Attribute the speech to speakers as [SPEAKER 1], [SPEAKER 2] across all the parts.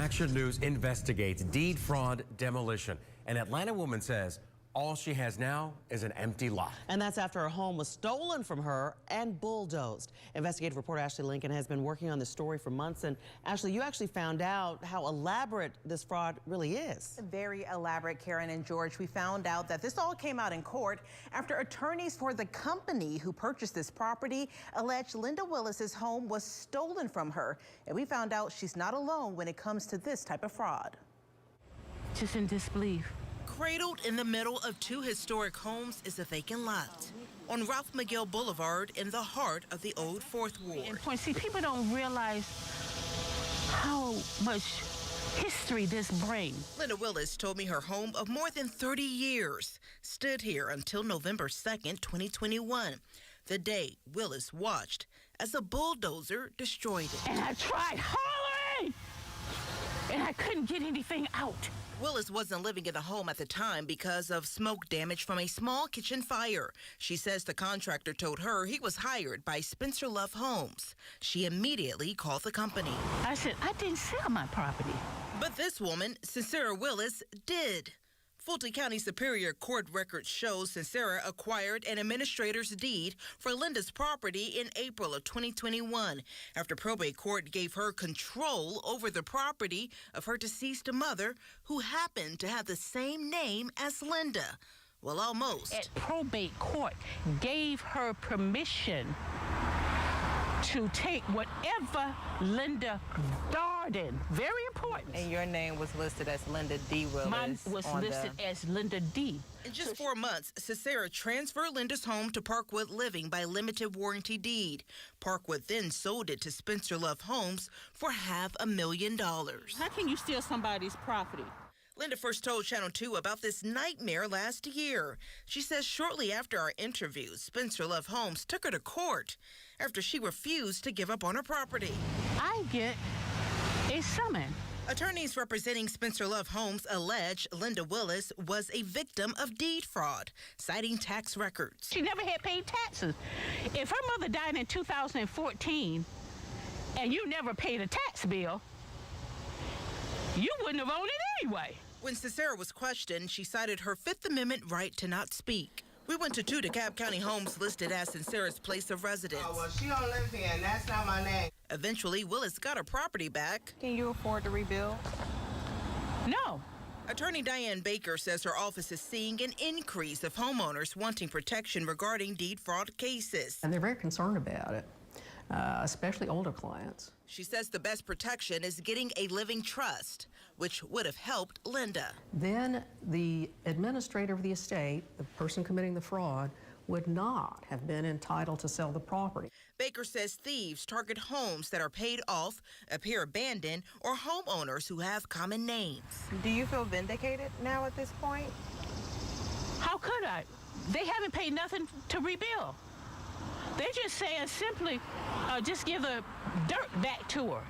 [SPEAKER 1] Action News investigates deed fraud demolition. An Atlanta woman says all she has now is an empty lot.
[SPEAKER 2] And that's after her home was stolen from her and bulldozed. Investigative reporter Ashley Lincoln has been working on this story for months. And Ashley, you actually found out how elaborate this fraud really is.
[SPEAKER 3] Very elaborate, Karen and George. We found out that this all came out in court after attorneys for the company who purchased this property alleged Linda Willis's home was stolen from her. And we found out she's not alone when it comes to this type of fraud.
[SPEAKER 4] Just in disbelief.
[SPEAKER 5] Cradled in the middle of two historic homes is a vacant lot on Ralph McGill Boulevard in the heart of the old Fourth Ward.
[SPEAKER 4] And see, people don't realize how much history this brings.
[SPEAKER 5] Linda Willis told me her home of more than 30 years stood here until November 2nd, 2021, the day Willis watched as a bulldozer destroyed it.
[SPEAKER 4] And I tried hollering, and I couldn't get anything out.
[SPEAKER 5] Willis wasn't living in the home at the time because of smoke damage from a small kitchen fire. She says the contractor told her he was hired by Spencer Love Homes. She immediately called the company.
[SPEAKER 4] I said, I didn't sell my property.
[SPEAKER 5] But this woman, Sincera Willis, did. Fulton County Superior Court records show Sincera acquired an administrator's deed for Linda's property in April of 2021 after probate court gave her control over the property of her deceased mother, who happened to have the same name as Linda. Well, almost.
[SPEAKER 4] At probate court gave her permission to take whatever Linda Darden, very important.
[SPEAKER 3] And your name was listed as Linda D. Willis.
[SPEAKER 4] Mine was listed as Linda D.
[SPEAKER 5] In just 4 months, Sincera transferred Linda's home to Parkwood Living by limited warranty deed. Parkwood then sold it to Spencer Love Homes for $500,000.
[SPEAKER 4] How can you steal somebody's property?
[SPEAKER 5] Linda first told Channel 2 about this nightmare last year. She says shortly after our interview, Spencer Love Homes took her to court after she refused to give up on her property.
[SPEAKER 4] I get a summons.
[SPEAKER 5] Attorneys representing Spencer Love Homes allege Linda Willis was a victim of deed fraud, citing tax records.
[SPEAKER 4] She never had paid taxes. If her mother died in 2014 and you never paid a tax bill, you wouldn't have owned it anyway.
[SPEAKER 5] When Sincera was questioned, she cited her Fifth Amendment right to not speak. We went to two DeKalb County homes listed as Sincera's place of residence.
[SPEAKER 6] Oh, well, she don't live here, and that's not my name.
[SPEAKER 5] Eventually, Willis got her property back.
[SPEAKER 3] Can you afford to rebuild?
[SPEAKER 4] No.
[SPEAKER 5] Attorney Diane Baker says her office is seeing an increase of homeowners wanting protection regarding deed fraud cases.
[SPEAKER 7] And they're very concerned about it, especially older clients.
[SPEAKER 5] She says the best protection is getting a living trust, which would have helped Linda.
[SPEAKER 7] Then the administrator of the estate, the person committing the fraud, would not have been entitled to sell the property.
[SPEAKER 5] Baker says thieves target homes that are paid off, appear abandoned, or homeowners who have common names.
[SPEAKER 3] Do you feel vindicated now at this point?
[SPEAKER 4] How could I? They haven't paid nothing to rebuild. They're just saying simply, just give the dirt back to her.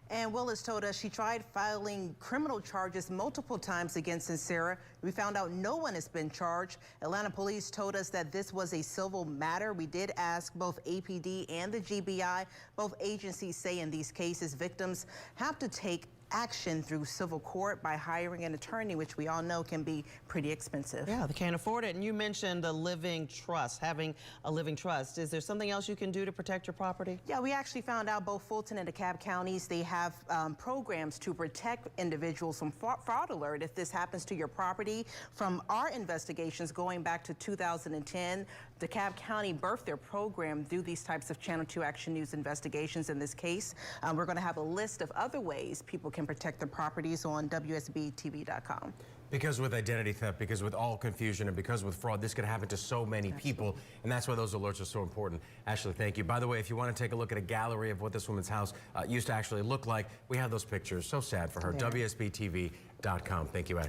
[SPEAKER 3] And Willis told us she tried filing criminal charges multiple times against Sincera. We found out no one has been charged. Atlanta police told us that this was a civil matter. We did ask both APD and the GBI. Both agencies say in these cases, victims have to take action through civil court by hiring an attorney, which we all know can be pretty expensive.
[SPEAKER 2] Yeah, they can't afford it. And you mentioned a living trust, having a living trust. Is there something else you can do to protect your property?
[SPEAKER 3] Yeah, we actually found out both Fulton and DeKalb counties, they have programs to protect individuals from fraud alert if this happens to your property. From our investigations going back to 2010, DeKalb County birthed their program through these types of Channel 2 Action News investigations in this case. We're going to have a list of other ways people can protect their properties on WSBTV.com.
[SPEAKER 1] Because with identity theft, because with all confusion, and because with fraud, this could happen to so many people, and that's why those alerts are so important. Ashley, thank you. By the way, if you want to take a look at a gallery of what this woman's house used to actually look like, we have those pictures. So sad for her. WSBTV.com. Thank you, Ashley.